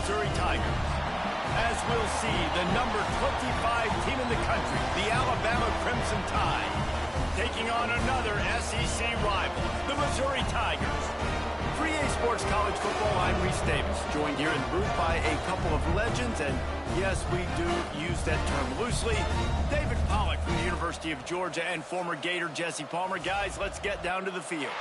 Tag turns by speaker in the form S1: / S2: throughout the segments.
S1: Missouri Tigers. As we'll see, the number 25 team in the country, the Alabama Crimson Tide, taking on another SEC rival, the Missouri Tigers. For EA Sports College Football, I'm Reese Davis, joined here in the booth by a couple of legends, and yes, we do use that term loosely. David Pollack from the University of Georgia and former Gator Jesse Palmer. Guys, let's get down to the field.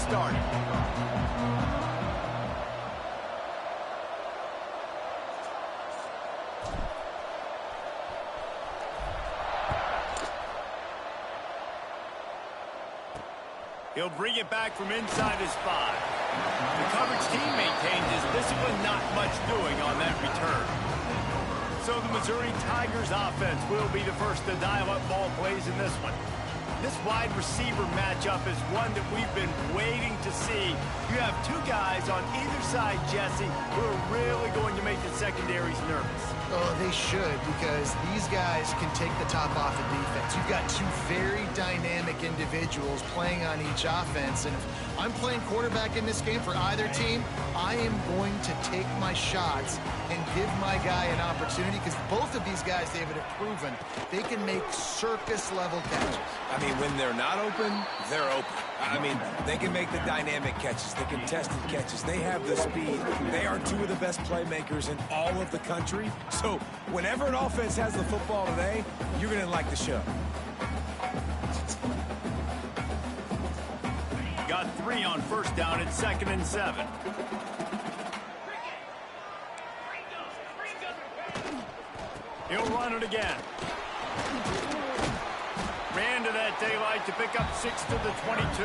S1: Started. He'll bring it back from inside his 5. The coverage team maintains his discipline, not much doing on that return. So the Missouri Tigers offense will be the first to dial up ball plays in this one. This wide receiver matchup is one that we've been waiting to see. You have two guys on either side, Jesse, who are really going to make the secondaries nervous.
S2: Oh, they should, because these guys can take the top off the defense. You've got two very dynamic individuals playing on each offense, and if I'm playing quarterback in this game for either team, I am going to take my shots and give my guy an opportunity, because both of these guys, David, have proven they can make circus-level catches.
S3: I mean, when they're not open, they're open. I mean, they can make the dynamic catches, the contested catches. They have the speed. They are two of the best playmakers in all of the country. So whenever an offense has the football today, you're going to like the show.
S1: Got 3 on first down at 2nd and 7. He'll run it again. Ran to that daylight to pick up 6 to the 22.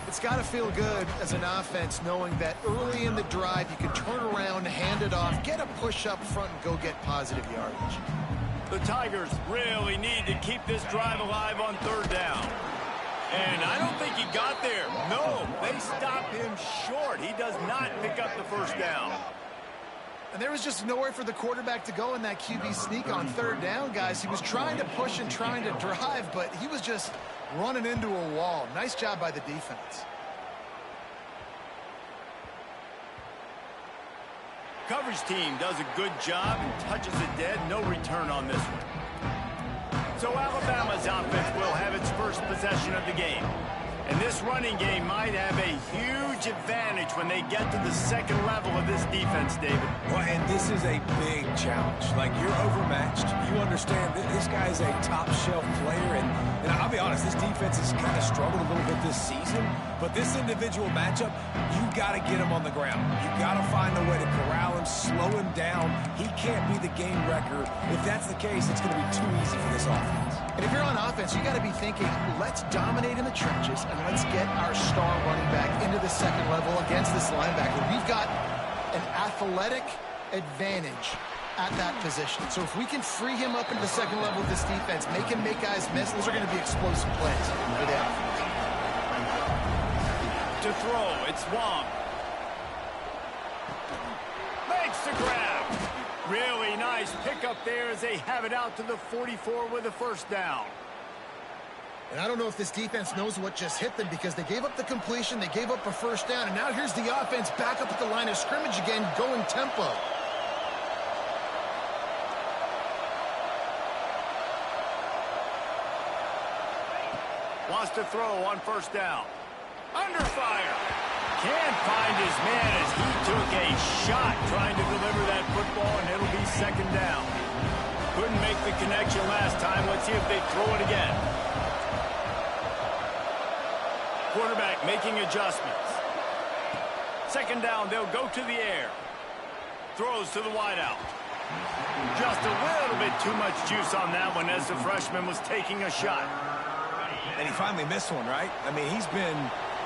S2: It's got to feel good as an offense knowing that early in the drive you can turn around, hand it off, get a push up front, and go get positive yardage.
S1: The Tigers really need to keep this drive alive on 3rd down. And I don't think he got there. No, they stop him short. He does not pick up the first down.
S2: And there was just nowhere for the quarterback to go in that QB sneak on 3rd down, guys. He was trying to push and trying to drive, but he was just running into a wall. Nice job by the defense.
S1: Coverage team does a good job and touches it dead. No return on this one. So Alabama's offense will have its first possession of the game. And this running game might have a huge advantage when they get to the second level of this defense, David.
S3: Well, and this is a big challenge. Like, you're overmatched. You understand that this guy is a top-shelf player. And I'll be honest, this defense has kind of struggled a little bit this season. But this individual matchup, you got to get him on the ground. You got to find a way to corral him, slow him down. He can't be the game wrecker. If that's the case, it's going to be too easy for this offense.
S2: And if you're on offense, you got to be thinking, let's dominate in the trenches and let's get our star running back into the second level against this linebacker. We've got an athletic advantage at that position. So if we can free him up into the second level of this defense, make him make guys miss, those are going to be explosive plays for the offense.
S1: To throw, it's Wong. Makes the grab. Really nice pickup there as they have it out to the 44 with a first down.
S2: And I don't know if this defense knows what just hit them, because they gave up the completion, they gave up a first down, and now here's the offense back up at the line of scrimmage again, going tempo.
S1: Wants to throw on first down. Under fire. Can't find his man as he took a shot trying to deliver that football, and it'll be second down. Couldn't make the connection last time. Let's see if they throw it again. Quarterback making adjustments. Second down, they'll go to the air. Throws to the wideout. Just a little bit too much juice on that one as the freshman was taking a shot.
S3: And he finally missed one, right? I mean, he's been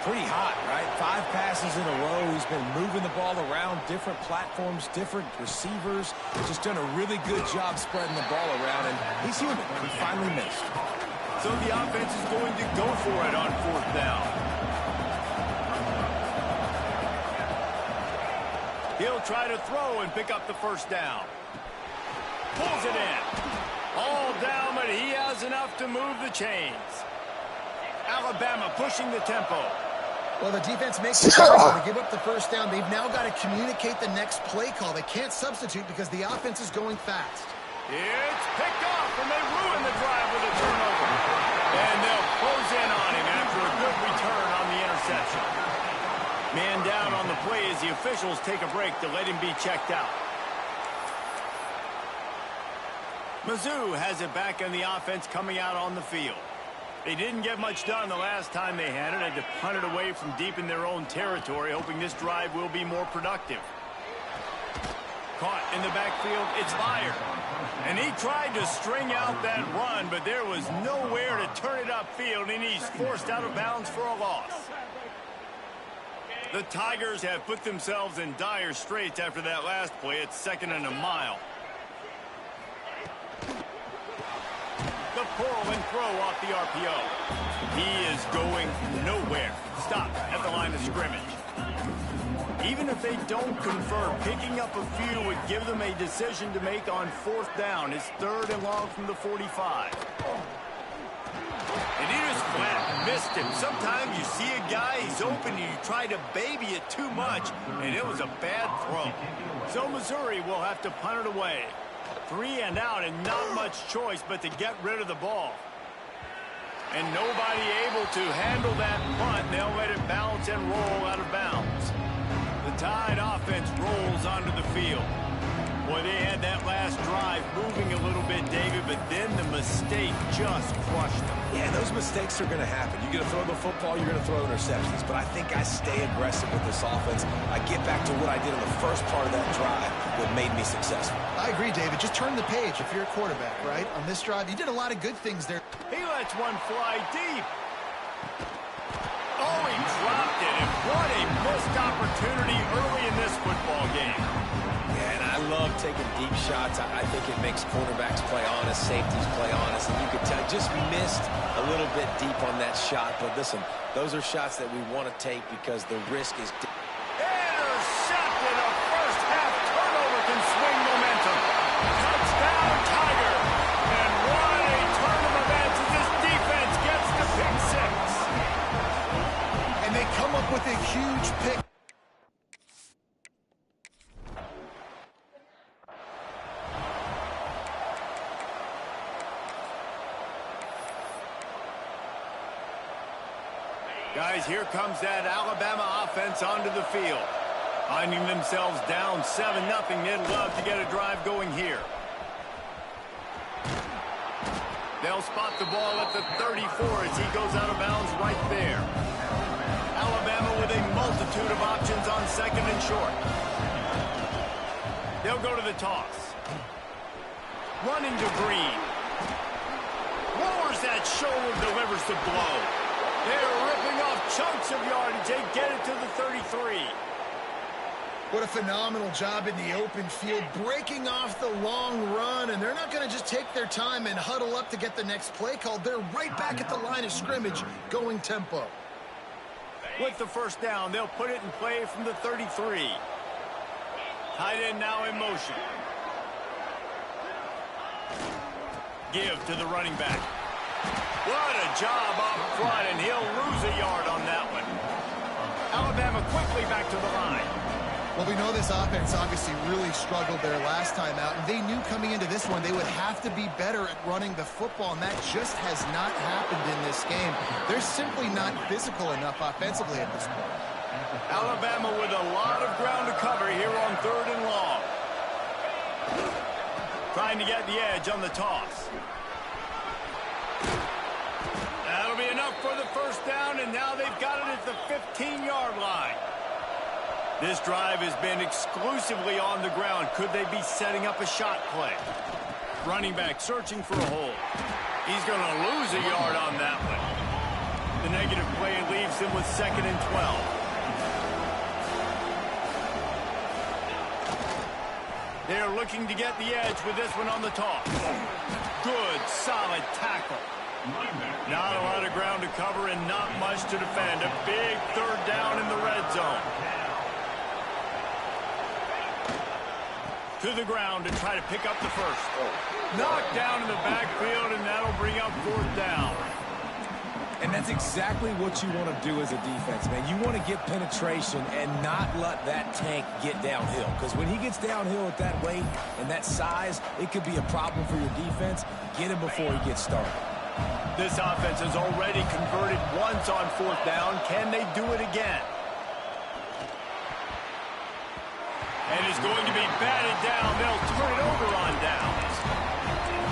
S3: pretty hot, right? 5 passes in a row. He's been moving the ball around different platforms, different receivers. Just done a really good job spreading the ball around, and he's human. He finally missed.
S1: So the offense is going to go for it on 4th down. He'll try to throw and pick up the 1st down. Pulls it in. All down, but he has enough to move the chains. Alabama pushing the tempo.
S2: Well, the defense makes the call. They give up the 1st down. They've now got to communicate the next play call. They can't substitute because the offense is going fast.
S1: It's picked off, and they ruin the drive with a turnover. And they'll close in on him after a good return on the interception. Man down on the play as the officials take a break to let him be checked out. Mizz has it back on the offense coming out on the field. They didn't get much done the last time they had it. Had to punt it away from deep in their own territory, hoping this drive will be more productive. Caught in the backfield, it's fired. And he tried to string out that run, but there was nowhere to turn it upfield, and he's forced out of bounds for a loss. The Tigers have put themselves in dire straits after that last play. It's 2nd and a mile. The pull and throw off the RPO. He is going nowhere. Stop at the line of scrimmage. Even if they don't convert, picking up a few would give them a decision to make on 4th down. It's 3rd and long from the 45. And he just flat missed him. Sometimes you see a guy, he's open, and you try to baby it too much, and it was a bad throw. So Missouri will have to punt it away. 3 and out, and not much choice but to get rid of the ball. And nobody able to handle that punt. They'll let it bounce and roll out of bounds. The Tide offense rolls onto the field. Boy, they had that last drive moving a little bit, David, but then the mistake just crushed them.
S3: Yeah, those mistakes are going to happen. You're going to throw the football, you're going to throw interceptions. But I think I stay aggressive with this offense. I get back to what I did in the first part of that drive that made me successful.
S2: I agree, David. Just turn the page if you're a quarterback, right? On this drive, you did a lot of good things there.
S1: He lets one fly deep. Oh, he dropped it, and what a missed opportunity early in this football game.
S3: Yeah, and I love taking deep shots. I think it makes quarterbacks play honest, safeties play honest, and you could tell just missed a little bit deep on that shot. But listen, those are shots that we want to take because the risk is...
S1: Intercepted. A first-half turnover can swing momentum. Touchdown, Tiger. And what a turn of events as this defense gets to pick 6.
S2: And they come up with a huge pick.
S1: Guys, here comes that Alabama offense onto the field. Finding themselves down 7-0, they'd love to get a drive going here. They'll spot the ball at the 34 as he goes out of bounds right there. Alabama with a multitude of options on 2nd and short. They'll go to the toss. Running to Green. Lowers that shoulder, delivers the blow. They're ripping off chunks of yardage. They get it to the 33.
S2: What a phenomenal job in the open field, breaking off the long run, and they're not going to just take their time and huddle up to get the next play called. They're right back at the line of scrimmage, going tempo.
S1: With the 1st down, they'll put it in play from the 33. Tight end now in motion. Give to the running back. What a job up front, and he'll lose a yard on that one. Alabama quickly back to the line.
S2: Well, we know this offense obviously really struggled their last time out, and they knew coming into this one they would have to be better at running the football, and that just has not happened in this game. They're simply not physical enough offensively at this point.
S1: Alabama with a lot of ground to cover here on 3rd and long. Trying to get the edge on the toss. That'll be enough for the 1st down, and now they've got it at the 15-yard line. This drive has been exclusively on the ground. Could they be setting up a shot play? Running back searching for a hole. He's going to lose a yard on that one. The negative play leaves them with 2nd and 12. They're looking to get the edge with this one on the toss. Good, solid tackle. Not a lot of ground to cover and not much to defend. A big 3rd down in the red zone. To the ground to try to pick up the first. Knocked down in the backfield, and that'll bring up 4th down.
S3: And that's exactly what you want to do as a defense, man. You want to get penetration and not let that tank get downhill. Because when he gets downhill at that weight and that size, it could be a problem for your defense. Get him before he gets started.
S1: This offense has already converted once on 4th down. Can they do it again? And it's going to be batted down. They'll turn it over on downs.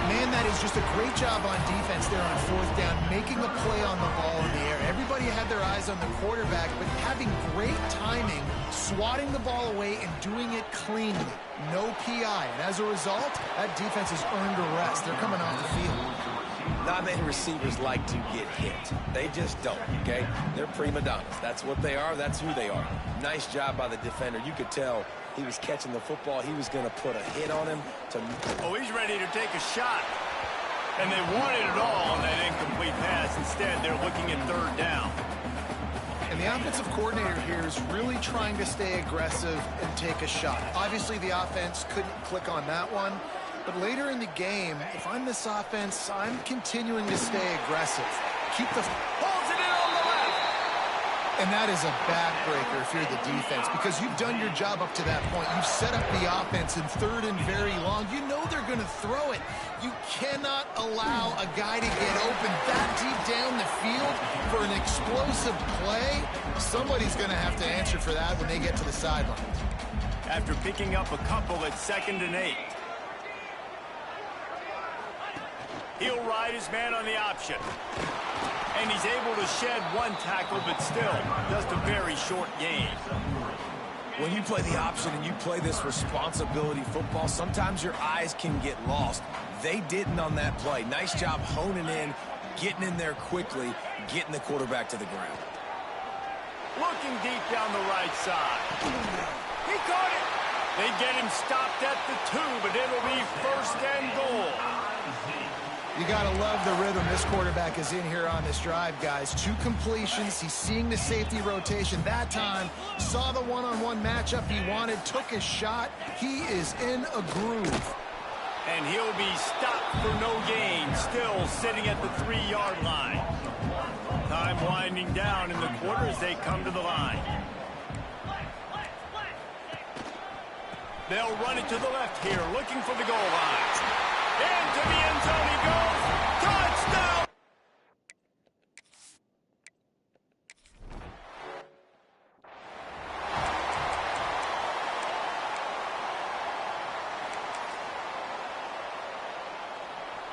S2: Man, that is just a great job on defense there on 4th down, making a play on the ball in the air. Everybody had their eyes on the quarterback, but having great timing, swatting the ball away, and doing it cleanly. No PI. And as a result, that defense has earned a rest. They're coming off the field.
S3: Not many receivers like to get hit. They just don't, okay? They're prima donnas. That's what they are. That's who they are. Nice job by the defender. You could tell he was catching the football. He was going to put a hit on him.
S1: Oh, he's ready to take a shot. And they wanted it all on that incomplete pass. Instead, they're looking at 3rd down.
S2: And the offensive coordinator here is really trying to stay aggressive and take a shot. Obviously, the offense couldn't click on that one. But later in the game, if I'm this offense, I'm continuing to stay aggressive. Keep the...
S1: Holds it in on the left.
S2: And that is a backbreaker if you're the defense, because you've done your job up to that point. You've set up the offense in 3rd and very long. You know they're going to throw it. You cannot allow a guy to get open that deep down the field for an explosive play. Somebody's going to have to answer for that when they get to the sideline.
S1: After picking up a couple at 2nd and 8. He'll ride his man on the option. And he's able to shed 1 tackle, but still just a very short gain.
S3: When you play the option and you play this responsibility football, sometimes your eyes can get lost. They didn't on that play. Nice job honing in, getting in there quickly, getting the quarterback to the ground.
S1: Looking deep down the right side. He caught it. They get him stopped at the 2, but it'll be 1st and goal.
S2: You got to love the rhythm this quarterback is in here on this drive, guys. 2 completions. He's seeing the safety rotation that time. Saw the one-on-one matchup he wanted. Took his shot. He is in a groove.
S1: And he'll be stopped for no gain. Still sitting at the 3-yard line. Time winding down in the quarter as they come to the line. They'll run it to the left here, looking for the goal line. Into the end zone he goes. Touchdown!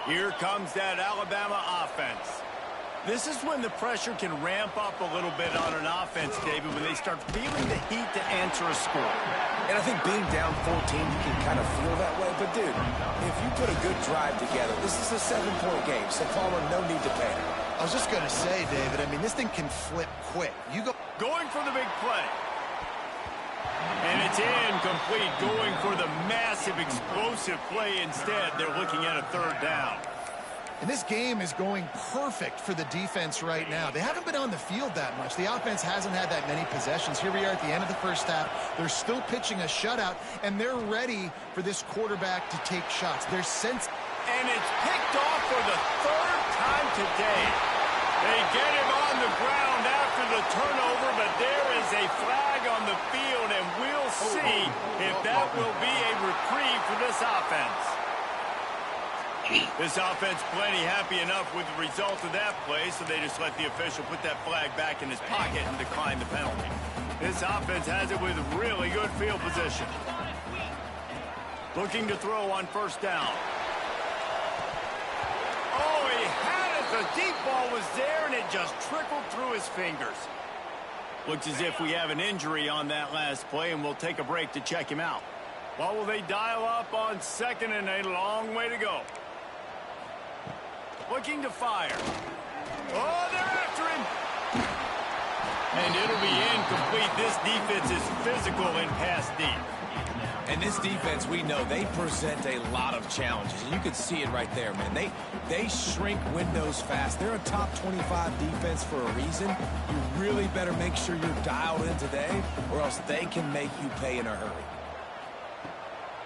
S1: Here comes that Alabama offense. This is when the pressure can ramp up a little bit on an offense, David, when they start feeling the heat to answer a score.
S3: And I think being down 14, you can kind of feel that way. But, dude, if you put a good drive together, this is a 7-point game. So, Palmer, no need to panic.
S2: I was just going to say, David, I mean, this thing can flip quick. You go
S1: going for the big play. And it's incomplete, going for the massive, explosive play instead. They're looking at a 3rd down.
S2: And this game is going perfect for the defense right now. They haven't been on the field that much. The offense hasn't had that many possessions. Here we are at the end of the 1st half. They're still pitching a shutout, and they're ready for this quarterback to take shots. They're
S1: and it's picked off for the 3rd time today. They get him on the ground after the turnover, but there is a flag on the field, and we'll see if that will be a reprieve for this offense. This offense plenty happy enough with the result of that play, so they just let the official put that flag back in his pocket and decline the penalty. This offense has it with really good field position. Looking to throw on 1st down. Oh, he had it. The deep ball was there, and it just trickled through his fingers. Looks as if we have an injury on that last play, and we'll take a break to check him out. What will they dial up on 2nd and a long way to go? Looking to fire. Oh, they're after him. And it'll be incomplete. This defense is physical and pass deep.
S3: And this defense, we know, they present a lot of challenges. And you can see it right there, man. They shrink windows fast. They're a top 25 defense for a reason. You really better make sure you're dialed in today, or else they can make you pay in a hurry.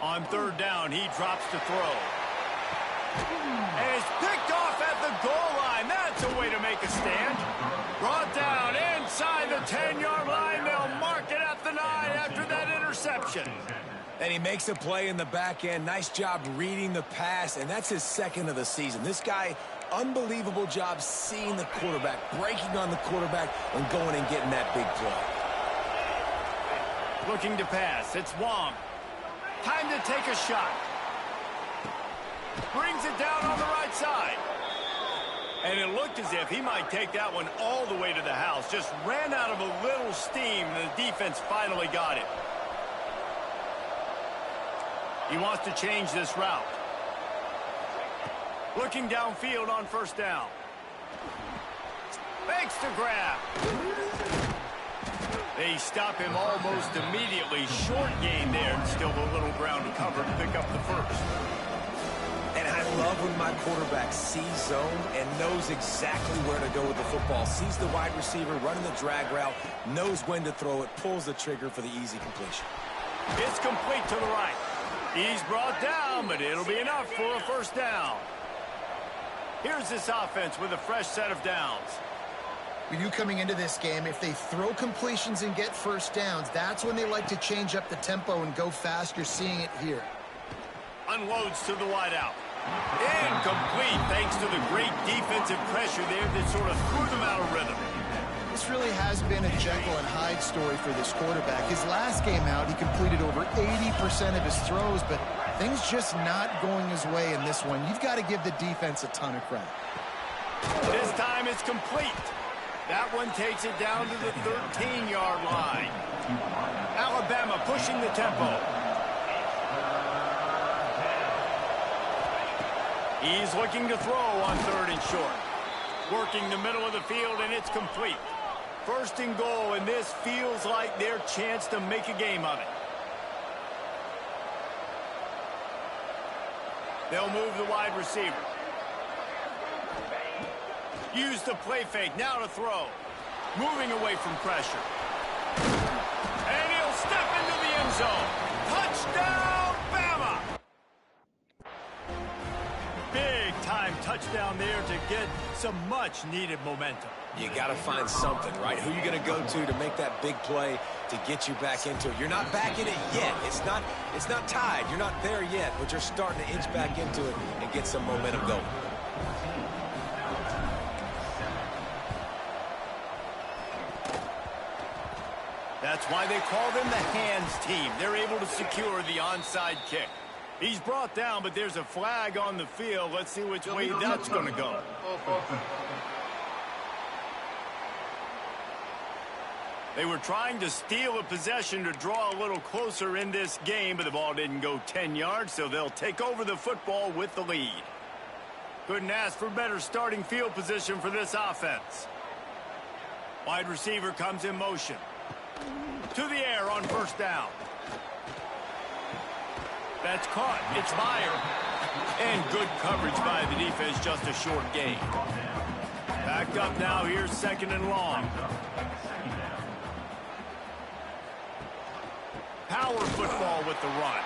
S1: On third down, he drops to throw. And it's picked off at the goal line. That's a way to make a stand. Brought down inside the 10-yard line. They'll mark it at the 9 after that interception.
S3: And he makes a play in the back end. Nice job reading the pass, and that's his second of the season. This guy, unbelievable job seeing the quarterback, breaking on the quarterback, and going and getting that big play.
S1: Looking to pass. It's Wong. Time to take a shot. Brings it down on the right side. And it looked as if he might take that one all the way to the house. Just ran out of a little steam, and the defense finally got it. He wants to change this route. Looking downfield on first down. Makes the grab. They stop him almost immediately. Short gain there, and still a little ground to cover to pick up the first.
S3: And I love when my quarterback sees zone and knows exactly where to go with the football. Sees the wide receiver running the drag route, knows when to throw it, pulls the trigger for the easy completion.
S1: It's complete to the right. He's brought down, but it'll be enough for a first down. Here's this offense with a fresh set of downs.
S2: We knew coming into this game, if they throw completions and get first downs, that's when they like to change up the tempo and go fast. You're seeing it here.
S1: Unloads to the wideout. Incomplete thanks to the great defensive pressure there that sort of threw them out of rhythm.
S2: This really has been a Jekyll and Hyde story for this quarterback. His last game out, he completed over 80% of his throws, but things just not going his way in this one. You've got to give the defense a ton of credit.
S1: This time it's complete. That one takes it down to the 13-yard line. Alabama pushing the tempo. He's looking to throw on third and short. Working the middle of the field, and it's complete. First and goal, and this feels like their chance to make a game of it. They'll move the wide receiver. Use the play fake, now to throw. Moving away from pressure. And he'll step into the end zone. Touchdown, Bama! Big-time touchdown there to get some much-needed momentum.
S3: You got to find something, right? Who you going to go to make that big play to get you back into it? You're not back in it yet. It's not tied. You're not there yet, but you're starting to inch back into it and get some momentum going.
S1: That's why they call them the hands team. They're able to secure the onside kick. He's brought down, but there's a flag on the field. Let's see which way that's going to go. They were trying to steal a possession to draw a little closer in this game, but the ball didn't go 10 yards, so they'll take over the football with the lead. Couldn't ask for better starting field position for this offense. Wide receiver comes in motion. To the air on first down. That's caught. It's Meyer. And good coverage by the defense, just a short gain. Backed up now, here's second and long. Power football with the run.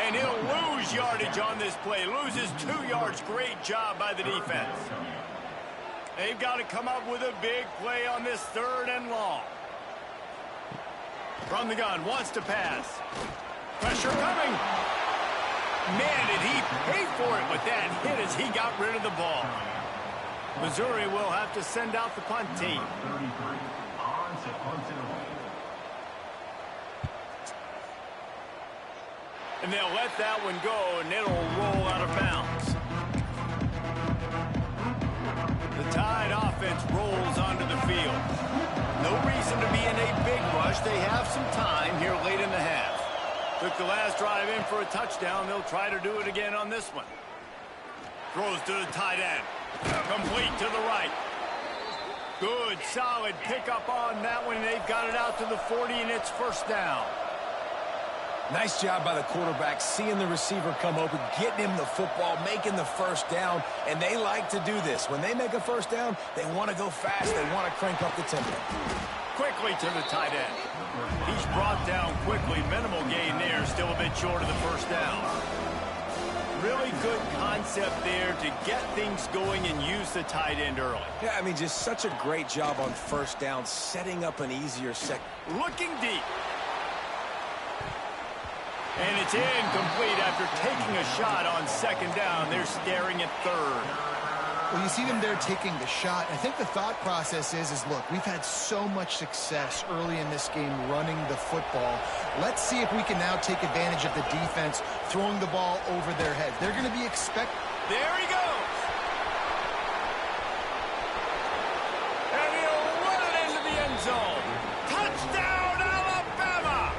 S1: And he'll lose yardage on this play. Loses 2 yards. Great job by the defense. They've got to come up with a big play on this third and long. From the gun, wants to pass. Pressure coming. Man, did he pay for it with that hit as he got rid of the ball. Missouri will have to send out the punt team. And they'll let that one go, and it'll roll out of bounds. The Tide offense rolls onto the field. No reason to be in a big rush. They have some time here late in the half. Took the last drive in for a touchdown. They'll try to do it again on this one. Throws to the tight end. Complete to the right. Good, solid pickup on that one. They've got it out to the 40, and it's first down.
S3: Nice job by the quarterback, seeing the receiver come open, getting him the football, making the first down, and they like to do this. When they make a first down, they want to go fast. They want to crank up the tempo.
S1: Quickly to the tight end. He's brought down quickly. Minimal gain there, still a bit short of the first down. Really good concept there to get things going and use the tight end early.
S3: Yeah, I mean, just such a great job on first down, setting up an easier second.
S1: Looking deep. And it's incomplete after taking a shot on second down. They're staring at third.
S2: Well, you see them there taking the shot. I think the thought process is look, we've had so much success early in this game running the football. Let's see if we can now take advantage of the defense throwing the ball over their heads. They're going to be
S1: There he goes. And he'll run it into the end zone. Touchdown, Alabama!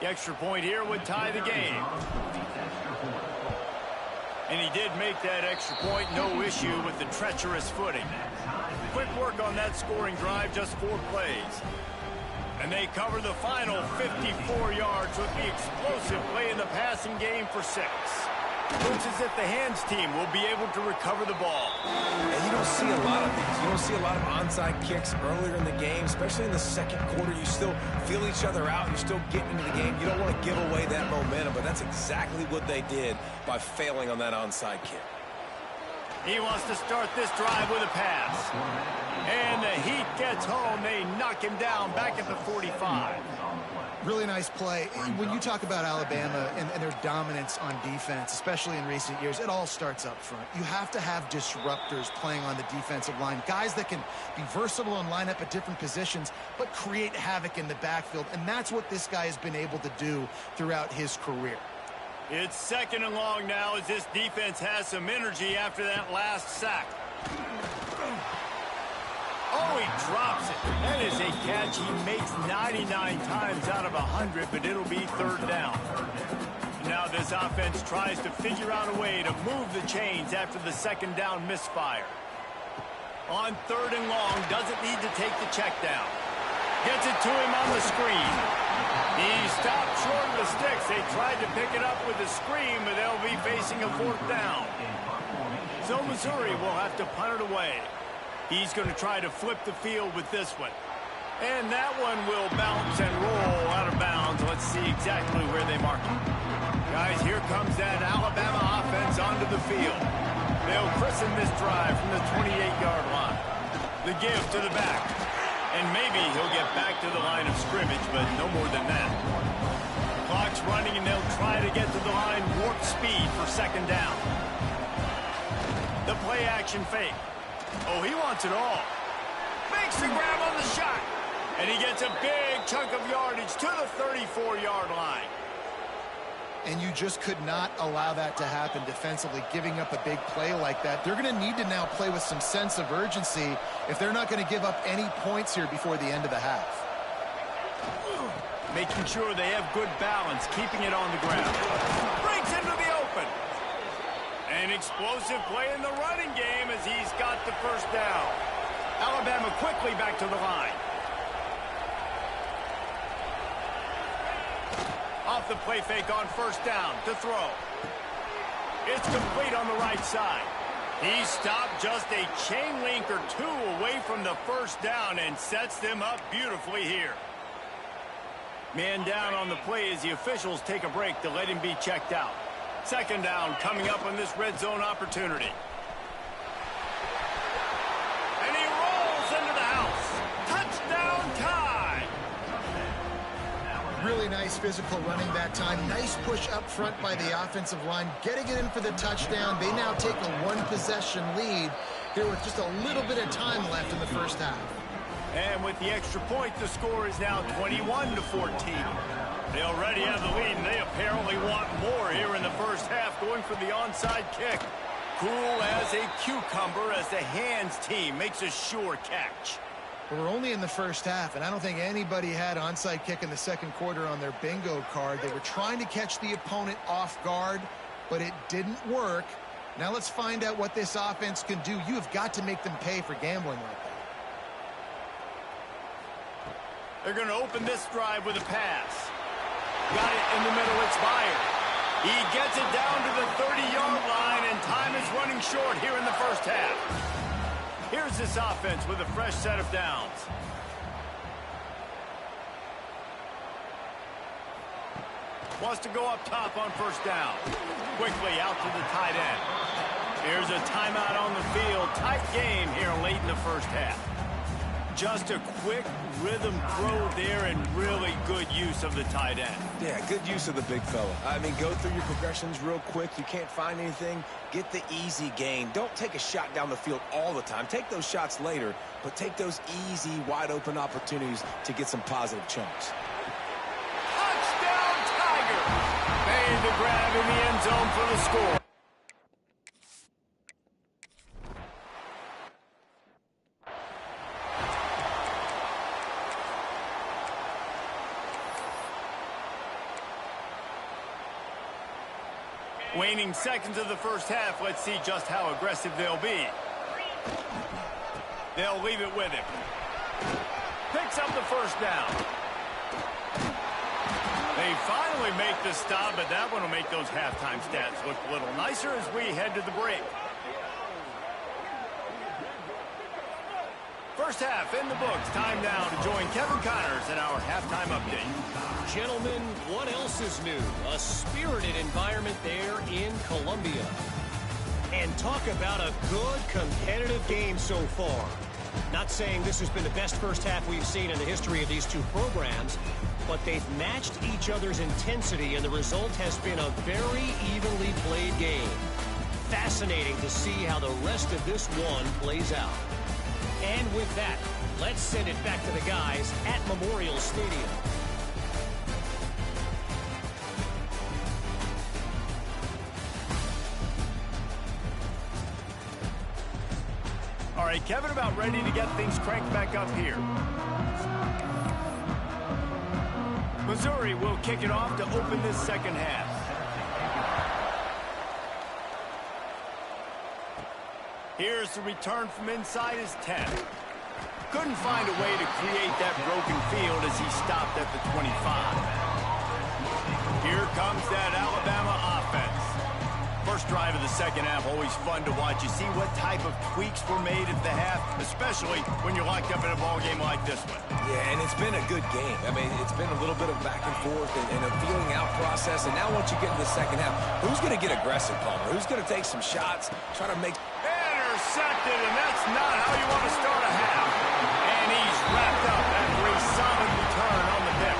S1: The extra point here would tie the game. And he did make that extra point, no issue with the treacherous footing. Quick work on that scoring drive, just 4 plays. And they cover the final 54 yards with the explosive play in the passing game for 6. Looks as if the hands team will be able to recover the ball.
S3: And you don't see a lot of these. You don't see a lot of onside kicks earlier in the game, especially in the second quarter. You still feel each other out. You're still getting into the game. You don't want to give away that momentum, but that's exactly what they did by failing on that onside kick.
S1: He wants to start this drive with a pass. And the heat gets home. They knock him down back at the 45.
S2: Really nice play. When you talk about Alabama and their dominance on defense, especially in recent years, it all starts up front. You have to have disruptors playing on the defensive line, guys that can be versatile and line up at different positions, but create havoc in the backfield. And that's what this guy has been able to do throughout his career.
S1: It's second and long now as this defense has some energy after that last sack. Oh, he drops it. That is a catch he makes 99 times out of 100, but it'll be third down. Now this offense tries to figure out a way to move the chains after the second down misfire. On third and long, doesn't need to take the check down. Gets it to him on the screen. He stopped short of the sticks. They tried to pick it up with a screen, but they'll be facing a fourth down. So Missouri will have to punt it away. He's going to try to flip the field with this one. And that one will bounce and roll out of bounds. Let's see exactly where they mark it. Guys, here comes that Alabama offense onto the field. They'll christen this drive from the 28-yard line. The give to the back. And maybe he'll get back to the line of scrimmage, but no more than that. Clock's running, and they'll try to get to the line warp speed for second down. The play-action fake. Oh, he wants it all. Makes the grab on the shot. And he gets a big chunk of yardage to the 34-yard line.
S2: And you just could not allow that to happen defensively, giving up a big play like that. They're going to need to now play with some sense of urgency if they're not going to give up any points here before the end of the half.
S1: Making sure they have good balance, keeping it on the ground. Breaks into the open. An explosive play in the running game as he's got the first down. Alabama quickly back to the line. Off the play fake on first down to throw. It's complete on the right side. He stopped just a chain link or two away from the first down and sets them up beautifully here. Man down on the play as the officials take a break to let him be checked out. Second down coming up on this red zone opportunity. And he rolls into the house. Touchdown tie.
S2: Really nice physical running that time. Nice push up front by the offensive line, getting it in for the touchdown. They now take a one-possession lead here with just a little bit of time left in the first half.
S1: And with the extra point, the score is now 21-14. They already have the lead, and they apparently want more here in the first half, going for the onside kick. Cool as a cucumber as the hands team makes a sure catch.
S2: We're only in the first half, and I don't think anybody had onside kick in the second quarter on their bingo card. They were trying to catch the opponent off guard, but it didn't work. Now let's find out what this offense can do. You have got to make them pay for gambling like that.
S1: They're going to open this drive with a pass. Got it in the middle. It's Meyer. He gets it down to the 30-yard line, and time is running short here in the first half. Here's this offense with a fresh set of downs. Wants to go up top on first down. Quickly out to the tight end. Here's a timeout on the field. Tight game here late in the first half. Just a quick rhythm throw there and really good use of the tight end.
S3: Yeah, good use of the big fella. I mean, go through your progressions real quick. You can't find anything. Get the easy gain. Don't take a shot down the field all the time. Take those shots later, but take those easy, wide-open opportunities to get some positive chunks.
S1: Touchdown, Tiger! Made the grab in the end zone for the score. Waning seconds of the first half. Let's see just how aggressive they'll be. They'll leave it with him. Picks up the first down. They finally make the stop, but that one will make those halftime stats look a little nicer as we head to the break. First half in the books. Time now to join Kevin Connors in our halftime update.
S4: Gentlemen, what else is new? A spirited environment there in Columbia. And talk about a good competitive game so far. Not saying this has been the best first half we've seen in the history of these two programs, but they've matched each other's intensity, and the result has been a very evenly played game. Fascinating to see how the rest of this one plays out. And with that, let's send it back to the guys at Memorial Stadium.
S1: All right, Kevin, about ready to get things cranked back up here. Missouri will kick it off to open this second half. Here's the return from inside his 10. Couldn't find a way to create that broken field as he stopped at the 25. Here comes that Alabama offense. First drive of the second half, always fun to watch. You see what type of tweaks were made at the half, especially when you're locked up in a ball game like this one.
S3: Yeah, and it's been a good game. I mean, it's been a little bit of back and forth and a feeling out process. And now once you get into the second half, who's going to get aggressive, Palmer? Who's going to take some shots, try to make...
S1: Intercepted, and that's not how you want to start a half. And he's wrapped up after a solid return on the pick.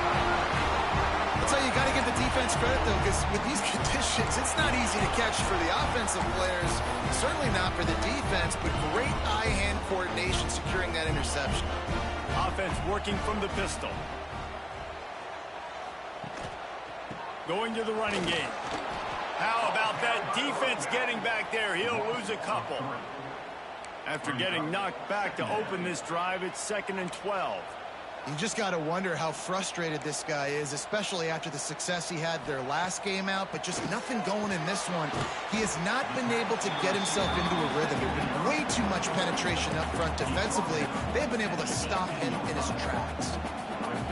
S2: I'll tell you, you got to give the defense credit, though, because with these conditions, it's not easy to catch for the offensive players. Certainly not for the defense, but great eye-hand coordination securing that interception.
S1: Offense working from the pistol. Going to the running game. How about that defense getting back there? He'll lose a couple. After getting knocked back to open this drive, it's 2nd and 12.
S2: You just got to wonder how frustrated this guy is, especially after the success he had their last game out, but just nothing going in this one. He has not been able to get himself into a rhythm. There's been way too much penetration up front defensively. They've been able to stop him in his tracks.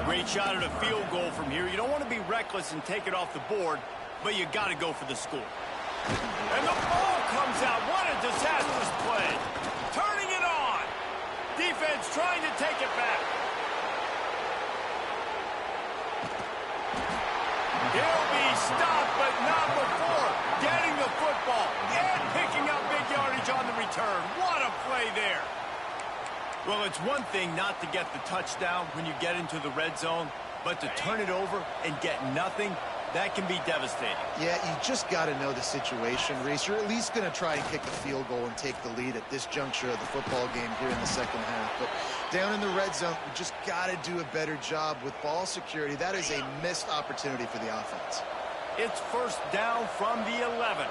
S1: Great shot at a field goal from here. You don't want to be reckless and take it off the board, but you got to go for the score. And the ball comes out. What a disastrous play. Turning it on. Defense trying to take it back. He'll be stopped, but not before getting the football and picking up big yardage on the return. What a play there. Well, it's one thing not to get the touchdown when you get into the red zone, but to turn it over and get nothing, that can be devastating.
S2: Yeah, you just got to know the situation, Reese. You're at least going to try and kick the field goal and take the lead at this juncture of the football game here in the second half. But down in the red zone, you just got to do a better job with ball security. That is a missed opportunity for the offense.
S1: It's first down from the 11.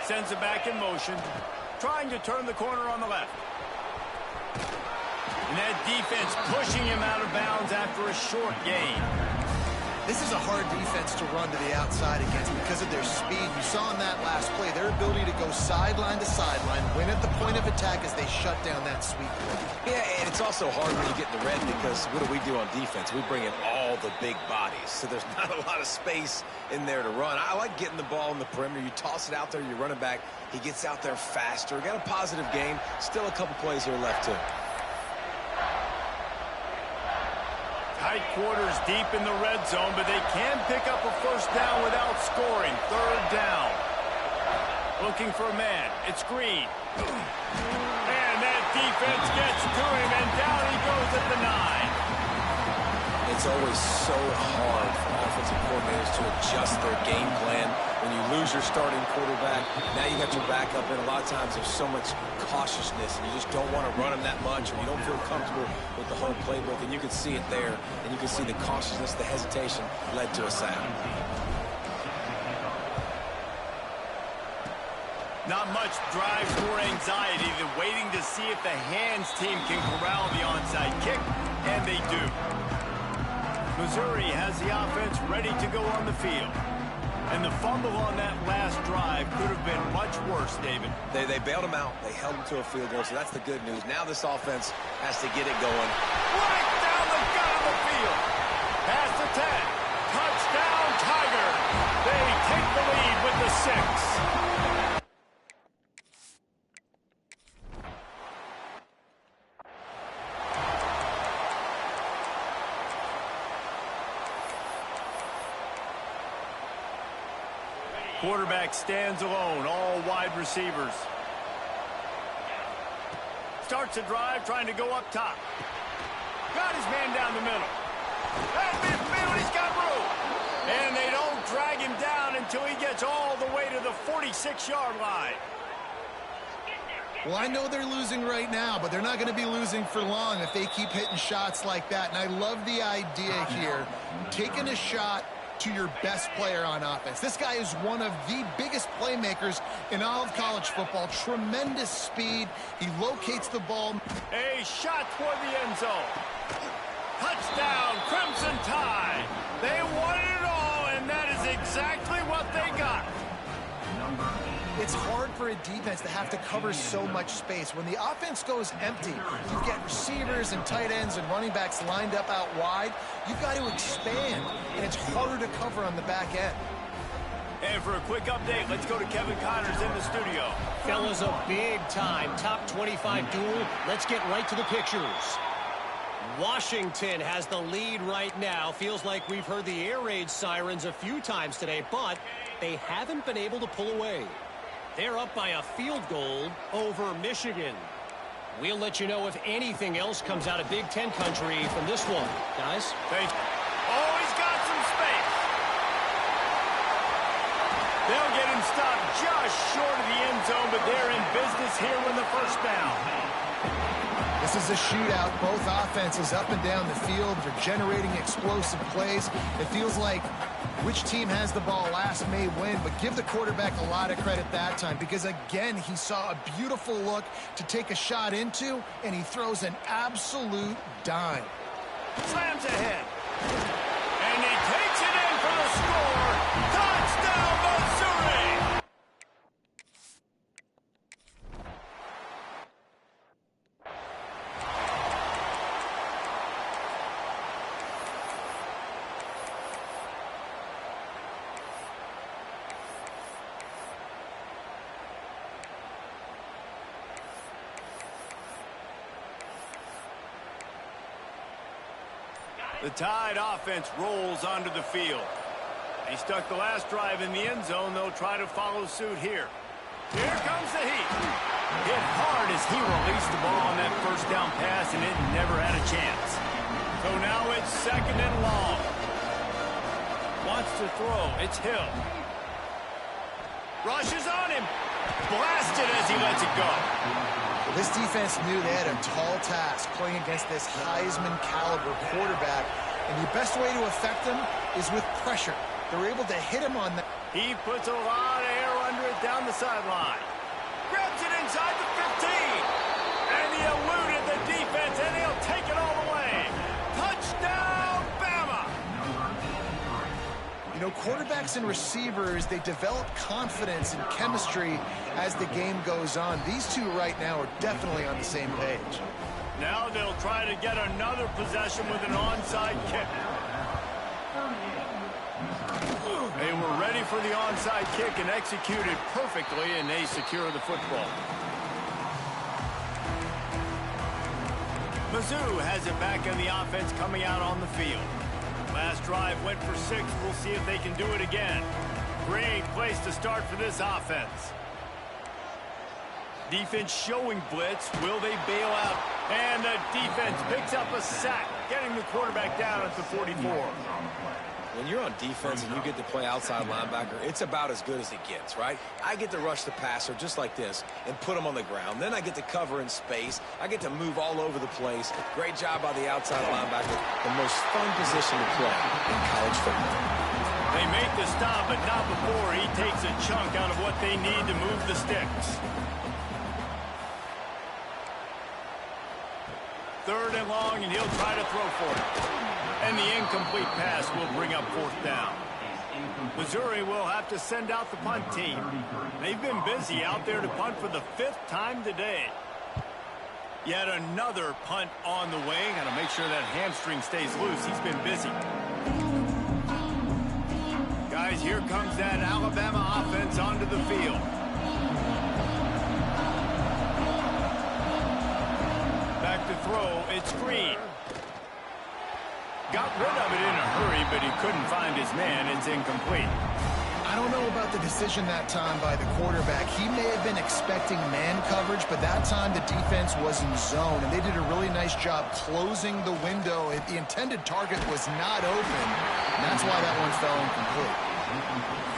S1: Sends it back in motion, trying to turn the corner on the left. And that defense pushing him out of bounds after a short gain.
S2: This is a hard defense to run to the outside against because of their speed. You saw in that last play their ability to go sideline to sideline, win at the point of attack as they shut down that sweep play.
S3: Yeah, and it's also hard when you get in the red because what do we do on defense? We bring in all the big bodies, so there's not a lot of space in there to run. I like getting the ball in the perimeter. You toss it out there, you run it back. He gets out there faster. Got a positive game. Still a couple plays here left, too.
S1: Tight quarters deep in the red zone, but they can pick up a first down without scoring. Third down. Looking for a man. It's Green. And that defense gets to him, and down he goes at the 9.
S3: It's always so hard for offensive coordinators to adjust their game plan. When you lose your starting quarterback, now you got your backup in. A lot of times there's so much cautiousness, and you just don't want to run them that much, or you don't feel comfortable with the whole playbook, and you can see it there, and you can see the cautiousness, the hesitation led to a sack.
S1: Not much drives more anxiety than waiting to see if the hands team can corral the onside kick, and they do. Missouri has the offense ready to go on the field. And the fumble on that last drive could have been much worse, David.
S3: They bailed him out. They held him to a field goal, so that's the good news. Now this offense has to get it going.
S1: Right down the gut of the field. Pass to 10. Touchdown, Tigers. They take the lead with the 6. Quarterback stands alone, all wide receivers. Starts a drive, trying to go up top. Got his man down the middle. That midfield, he's got room. And they don't drag him down until he gets all the way to the 46-yard line.
S2: Well, I know they're losing right now, but they're not going to be losing for long if they keep hitting shots like that. And I love the idea here, taking a shot to your best player on offense. This guy is one of the biggest playmakers in all of college football. Tremendous speed. He locates the ball.
S1: A shot toward the end zone. Touchdown, Crimson Tide. They wanted it all, and that is exactly what they got.
S2: It's hard for a defense to have to cover so much space. When the offense goes empty, you get receivers and tight ends and running backs lined up out wide. You've got to expand, and it's harder to cover on the back end.
S1: And for a quick update, let's go to Kevin Connors in the studio.
S4: Fellas, a big-time top 25 duel. Let's get right to the pictures. Washington has the lead right now. Feels like we've heard the air raid sirens a few times today, but they haven't been able to pull away. They're up by a field goal over Michigan. We'll let you know if anything else comes out of Big Ten country from this one. Guys?
S1: Thanks. Oh, he's got some space. They'll get him stopped just short of the end zone, but they're in business here with the first down.
S2: This is a shootout. Both offenses up and down the field. They're generating explosive plays. It feels like which team has the ball last may win, but give the quarterback a lot of credit that time because, again, he saw a beautiful look to take a shot into, and he throws an absolute dime.
S1: Slams ahead. And he takes it in for the score. Touchdown, Missouri! The Tide offense rolls onto the field. He stuck the last drive in the end zone. They'll try to follow suit here. Here comes the heat. Hit hard as he released the ball on that first down pass, and it never had a chance. So now it's second and long. Wants to throw. It's Hill. Rushes on him. Blasted as he lets it go.
S2: This defense knew they had a tall task playing against this Heisman-caliber quarterback, and the best way to affect him is with pressure. They were able to hit him on that.
S1: He puts a lot of air under it down the sideline. Grabs it inside the 15. And he eluded the defense, and he'll take it all the way. Touchdown, Bama!
S2: quarterbacks and receivers, they develop confidence and chemistry as the game goes on. These two right now are definitely on the same page.
S1: Now they'll try to get another possession with an onside kick. They were ready for the onside kick and executed perfectly, and they secure the football. Mizzou has it back in the offense coming out on the field. Last drive went for 6. We'll see if they can do it again. Great place to start for this offense. Defense showing blitz. Will they bail out? And the defense picks up a sack, getting the quarterback down at the 44.
S3: When you're on defense and you get to play outside linebacker, it's about as good as it gets, right? I get to rush the passer just like this and put him on the ground. Then I get to cover in space. I get to move all over the place. Great job by the outside linebacker. The most fun position to play in college football.
S1: They make the stop, but not before he takes a chunk out of what they need to move the sticks. 3rd and long, and he'll try to throw for it. And the incomplete pass will bring up 4th down. Missouri will have to send out the punt team. They've been busy out there to punt for the 5th time today. Yet another punt on the way. Got to make sure that hamstring stays loose. He's been busy. Guys, here comes that Alabama offense onto the field. Back to throw. It's Green. Got rid of it in a hurry, but he couldn't find his man. It's incomplete.
S2: I don't know about the decision that time by the quarterback. He may have been expecting man coverage, but that time the defense was in zone, and they did a really nice job closing the window. The intended target was not open, and that's why that one fell incomplete.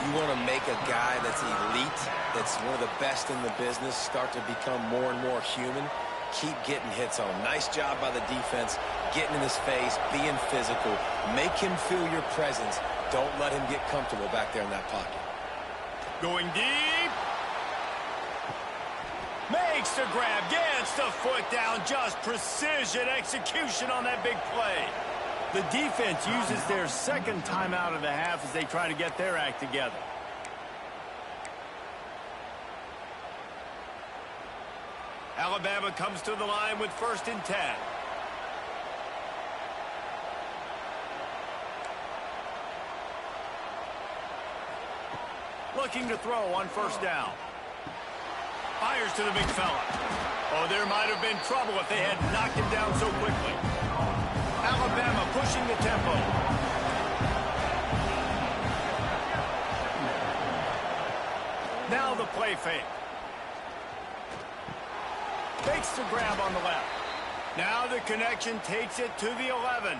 S3: You want to make a guy that's elite, that's one of the best in the business, start to become more and more human. Keep getting hits on him. Nice job by the defense, getting in his face, being physical. Make him feel your presence. Don't let him get comfortable back there in that pocket.
S1: Going deep. Makes the grab, gets the foot down. Just precision execution on that big play. The defense uses their 2nd timeout of the half as they try to get their act together. Alabama comes to the line with 1st and 10. Looking to throw on 1st down. Fires to the big fella. Oh, there might have been trouble if they had knocked him down so quickly. Alabama pushing the tempo. Now the play fake. Makes the grab on the left. Now the connection takes it to the 11.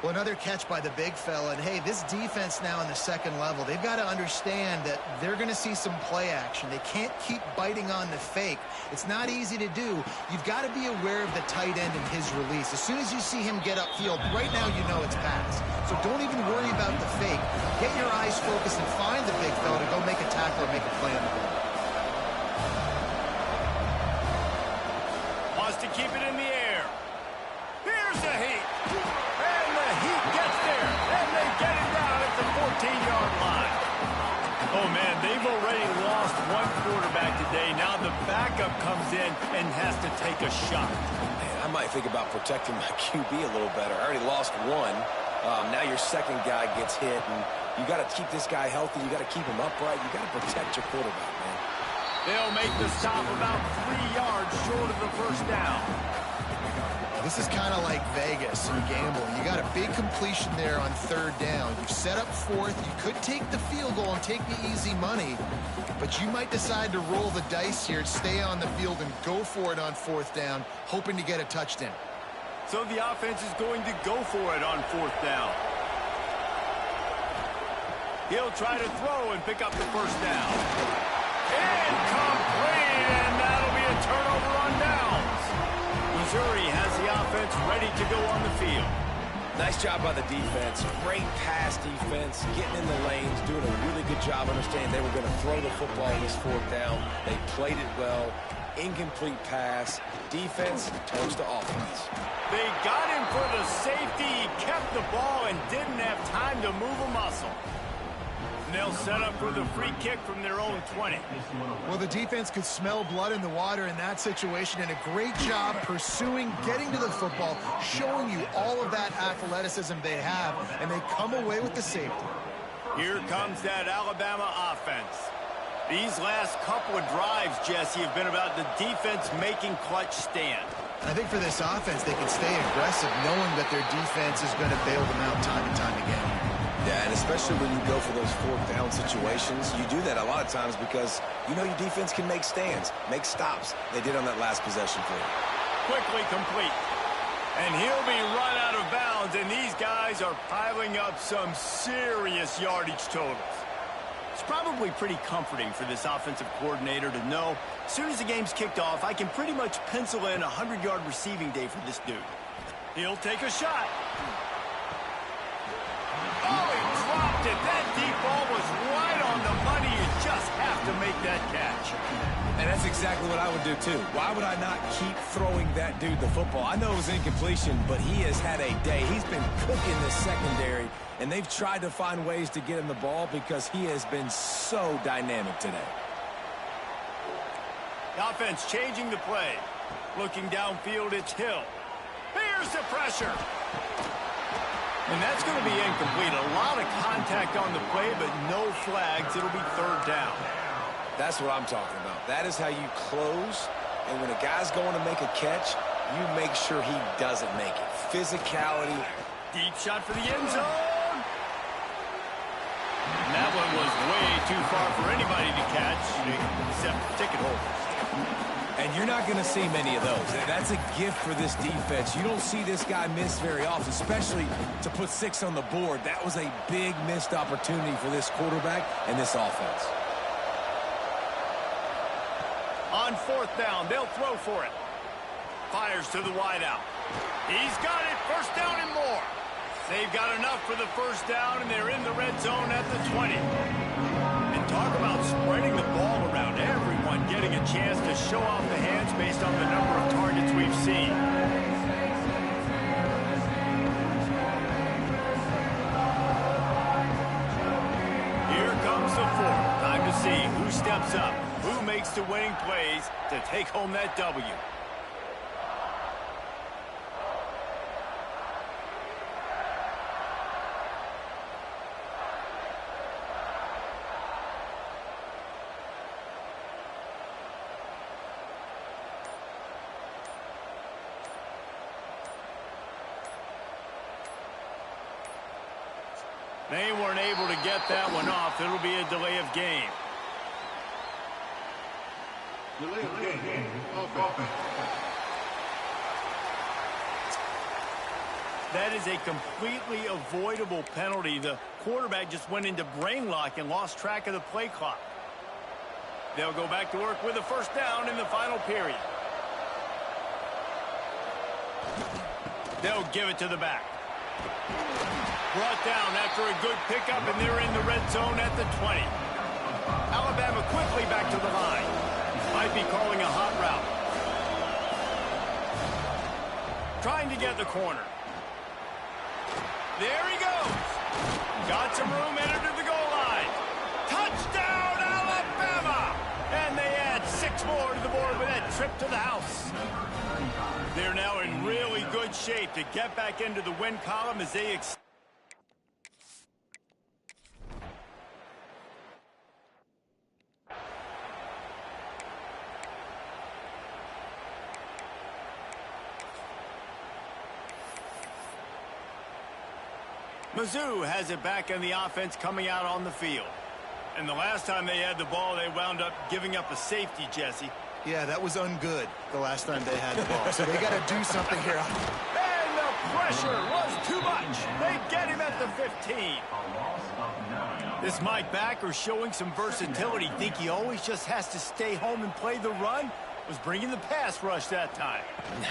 S2: Well, another catch by the big fella. And, hey, this defense now in the 2nd level, they've got to understand that they're going to see some play action. They can't keep biting on the fake. It's not easy to do. You've got to be aware of the tight end and his release. As soon as you see him get upfield, right now you know it's pass. So don't even worry about the fake. Get your eyes focused and find the big fella to go make a tackle or make a play on the ball.
S1: Wants to keep it in the air. Here's the heat. And the heat gets there. And they get it down at the 14-yard line. Oh, man, they've already lost one quarterback today. Now the backup comes in and has to take a shot.
S3: Man, I might think about protecting my QB a little better. I already lost one. Now your 2nd guy gets hit, and you got to keep this guy healthy. You got to keep him upright. You got to protect your quarterback, man.
S1: They'll make the stop about 3 yards short of the 1st down.
S2: This is kind of like Vegas in gambling. You got a big completion there on 3rd down. You've set up 4th. You could take the field goal and take the easy money, but you might decide to roll the dice here, stay on the field, and go for it on 4th down, hoping to get a touchdown.
S1: So the offense is going to go for it on 4th down. He'll try to throw and pick up the 1st down. Incomplete, and that'll be a turnover on downs. Missouri has the offense ready to go on the field.
S3: Nice job by the defense. Great pass defense, getting in the lanes, doing a really good job understanding they were going to throw the football on this 4th down. They played it well. incomplete pass. Defense turns to offense.
S1: They got him for the safety. He kept the ball and didn't have time to move a muscle. And they'll set up for the free kick from their own 20.
S2: Well, the defense could smell blood in the water in that situation, and a great job pursuing, getting to the football, showing you all of that athleticism they have, and they come away with the safety.
S1: Here comes that Alabama offense. These last couple of drives, Jesse, have been about the defense making clutch stand.
S2: I think for this offense, they can stay aggressive knowing that their defense is going to bail them out time and time again.
S3: Yeah, and especially when you go for those fourth down situations, you do that a lot of times because you know your defense can make stands, make stops. They did on that last possession for you.
S1: Quickly complete. And he'll be run out of bounds, and these guys are piling up some serious yardage totals. It's probably pretty comforting for this offensive coordinator to know as soon as the game's kicked off, I can pretty much pencil in a 100-yard receiving day for this dude. He'll take a shot. Oh, he dropped it. That deep ball was right on the money. You just have to make that catch.
S3: And that's exactly what I would do, too. Why would I not keep throwing that dude the football? I know it was incompletion, but he has had a day. He's been cooking this secondary, and they've tried to find ways to get him the ball because he has been so dynamic today.
S1: The offense changing the play. Looking downfield, it's Hill. Here's the pressure. And that's going to be incomplete. A lot of contact on the play, but no flags. It'll be third down.
S3: That's what I'm talking about. That is how you close. And when a guy's going to make a catch, you make sure he doesn't make it. Physicality.
S1: Deep shot for the end zone. And that one was way too far for anybody to catch, except ticket holders.
S3: And you're not going to see many of those. That's a gift for this defense. You don't see this guy miss very often, especially to put 6 on the board. That was a big missed opportunity for this quarterback and this offense.
S1: On fourth down, they'll throw for it. Fires to the wideout. He's got it. First down and more. They've got enough for the first down, and they're in the red zone at the 20. And talk about spreading the ball around. Everyone getting a chance to show off the hands based on the number of targets we've seen. Here comes the fourth. Time to see who steps up, who makes the winning plays to take home that W. They weren't able to get that one off. It'll be a delay of game. Delay of game. That is a completely avoidable penalty. The quarterback just went into brain lock and lost track of the play clock. They'll go back to work with a first down in the final period. They'll give it to the back. Brought down after a good pickup, and they're in the red zone at the 20. Alabama quickly back to the line. Might be calling a hot route. Trying to get the corner. There he goes. Got some room, entered to the goal line. Touchdown, Alabama! And they add 6 more to the board with that trip to the house. They're now in really good shape to get back into the win column as they Mizz has it back in the offense coming out on the field. And the last time they had the ball, they wound up giving up a safety, Jesse.
S2: Yeah, that was ungood the last time they had the ball. So they got to do something here.
S1: And the pressure was too much. They get him at the 15. This Mike backer showing some versatility. Think he always just has to stay home and play the run? was bringing the pass rush that time.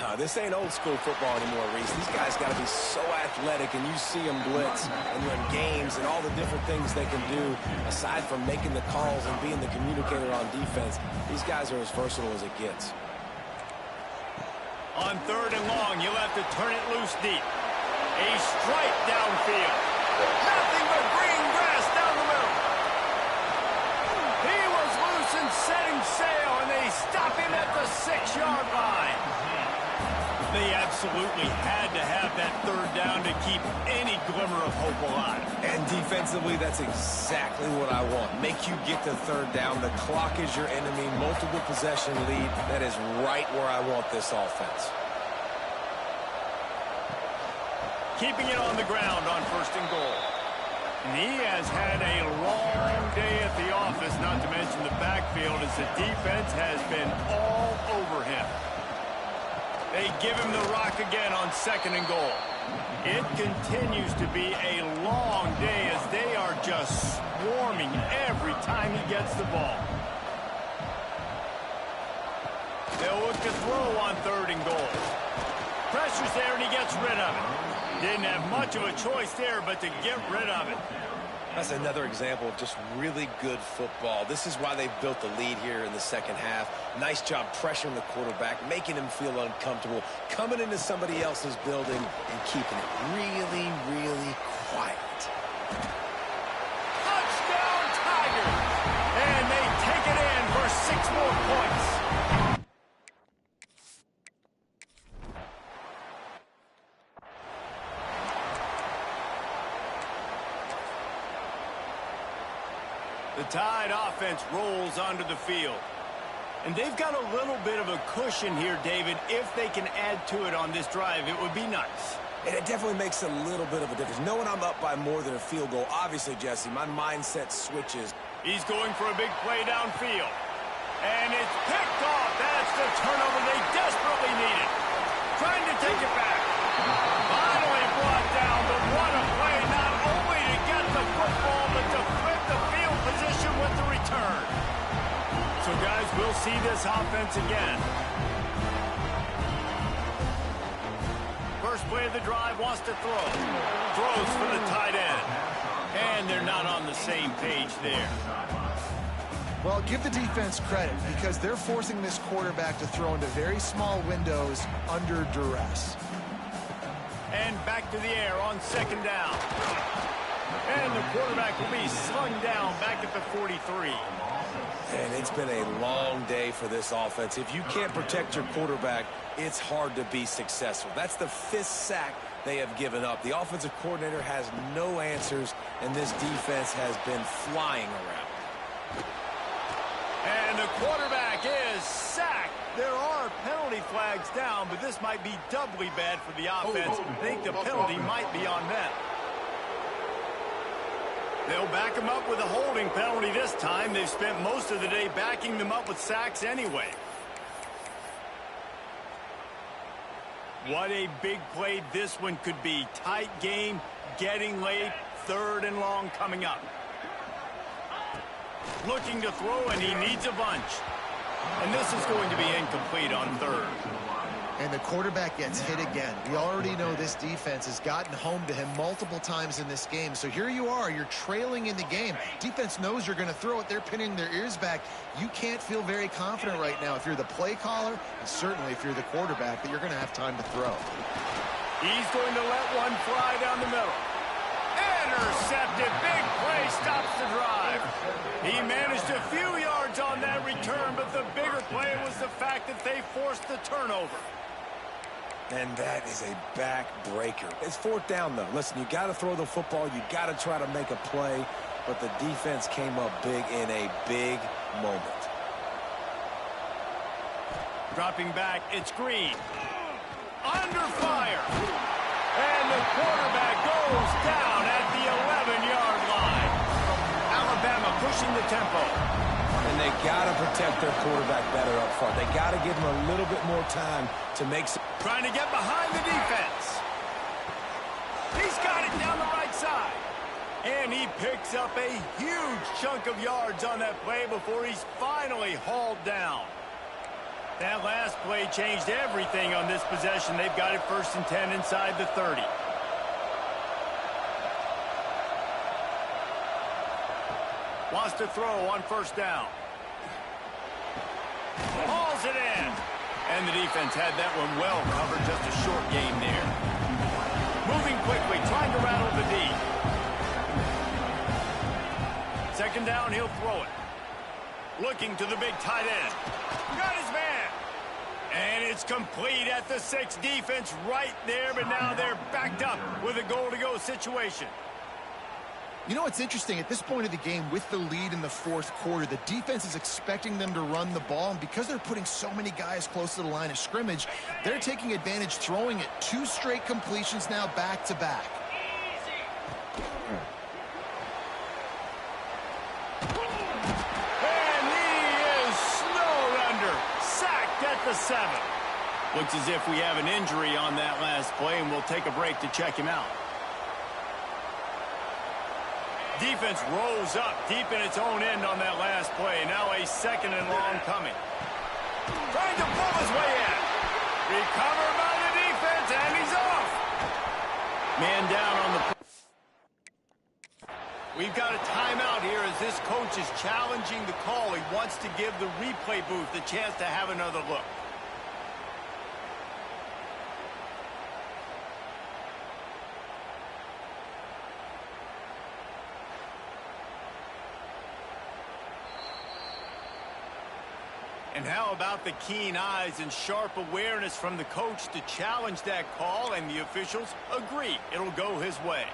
S3: No, this ain't old school football anymore, Reese. These guys got to be so athletic, and you see them blitz and run games and all the different things they can do aside from making the calls and being the communicator on defense. These guys are as versatile as it gets.
S1: On 3rd and long, you'll have to turn it loose deep. A strike downfield. Nothing but green grass down the middle. He was loose and setting sail, and they stop him at the 6-yard line. They absolutely had to have that 3rd down to keep any glimmer of hope alive.
S3: And defensively, that's exactly what I want. Make you get to 3rd down. The clock is your enemy. Multiple possession lead. That is right where I want this offense.
S1: Keeping it on the ground on 1st and goal. And he has had a long day at the office, not to mention the backfield, as the defense has been all over him. They give him the rock again on 2nd and goal. It continues to be a long day as they are just swarming every time he gets the ball. They'll look to throw on 3rd and goal. Pressure's there and he gets rid of it. Didn't have much of a choice there but to get rid of it.
S3: That's another example of just really good football. This is why they've built the lead here in the 2nd half. Nice job pressuring the quarterback, making him feel uncomfortable, coming into somebody else's building and keeping it really, really quiet.
S1: Touchdown Tigers! And they take it in for 6 more points. The Tide offense rolls onto the field. And they've got a little bit of a cushion here, David. If they can add to it on this drive, it would be nice.
S3: And it definitely makes a little bit of a difference. Knowing I'm up by more than a field goal, obviously, Jesse, my mindset switches.
S1: He's going for a big play downfield. And it's picked off. That's the turnover they desperately needed. Trying to take it back. Finally brought down, but what a play, not only to get the football, but to flip the field position with the return. So, guys, we'll see this offense again. First play of the drive, wants to throw. Throws for the tight end. And they're not on the same page there.
S2: Well, give the defense credit because they're forcing this quarterback to throw into very small windows under duress.
S1: And back to the air on 2nd down. And the quarterback will be slung down back at the 43.
S3: And it's been a long day for this offense. If you can't protect your quarterback, it's hard to be successful. That's the 5th sack they have given up. The offensive coordinator has no answers, and this defense has been flying around.
S1: And the quarterback is sacked. There are penalty flags down, but this might be doubly bad for the offense. I think the penalty might be on them. They'll back him up with a holding penalty this time. They've spent most of the day backing them up with sacks anyway. What a big play this one could be. Tight game, getting late, 3rd and long coming up. Looking to throw, and he needs a bunch. And this is going to be incomplete on 3rd.
S2: And the quarterback gets hit again. We already know this defense has gotten home to him multiple times in this game. So here you are, you're trailing in the game. Defense knows you're going to throw it. They're pinning their ears back. You can't feel very confident right now if you're the play caller, and certainly if you're the quarterback, that you're going to have time to throw.
S1: He's going to let one fly down the middle. Intercepted. Big play stops the drive. He managed a few yards on that return, but the bigger play was the fact that they forced the turnover.
S3: And that is a backbreaker. It's 4th down, though. Listen, you got to throw the football. You got to try to make a play. But the defense came up big in a big moment.
S1: Dropping back, it's Green. Under fire. And the quarterback goes down at the 11-yard line. Alabama pushing the tempo.
S3: And they got to protect their quarterback better up front. They got to give him a little bit more time to make some...
S1: Trying to get behind the defense. He's got it down the right side. And he picks up a huge chunk of yards on that play before he's finally hauled down. That last play changed everything on this possession. They've got it 1st and 10 inside the 30. Wants to throw on 1st down. Hauls it in. And the defense had that one well covered. Just a short game there. Moving quickly, trying to rattle the D. 2nd down, he'll throw it. Looking to the big tight end. Got his man. And it's complete at the 6. Defense right there, but now they're backed up with a goal-to-go situation.
S2: You know what's interesting? At this point of the game, with the lead in the 4th quarter, the defense is expecting them to run the ball, and because they're putting so many guys close to the line of scrimmage, they're taking advantage, throwing it 2 straight completions now back-to-back.
S1: And he is snowed under, sacked at the 7. Looks as if we have an injury on that last play, and we'll take a break to check him out. Defense rose up deep in its own end on that last play. Now a 2nd and long coming. Trying to pull his way in. Recovered by the defense, and he's off. Man down on the... We've got a timeout here as this coach is challenging the call. He wants to give the replay booth the chance to have another look. And how about the keen eyes and sharp awareness from the coach to challenge that call, and the officials agree it'll go his way.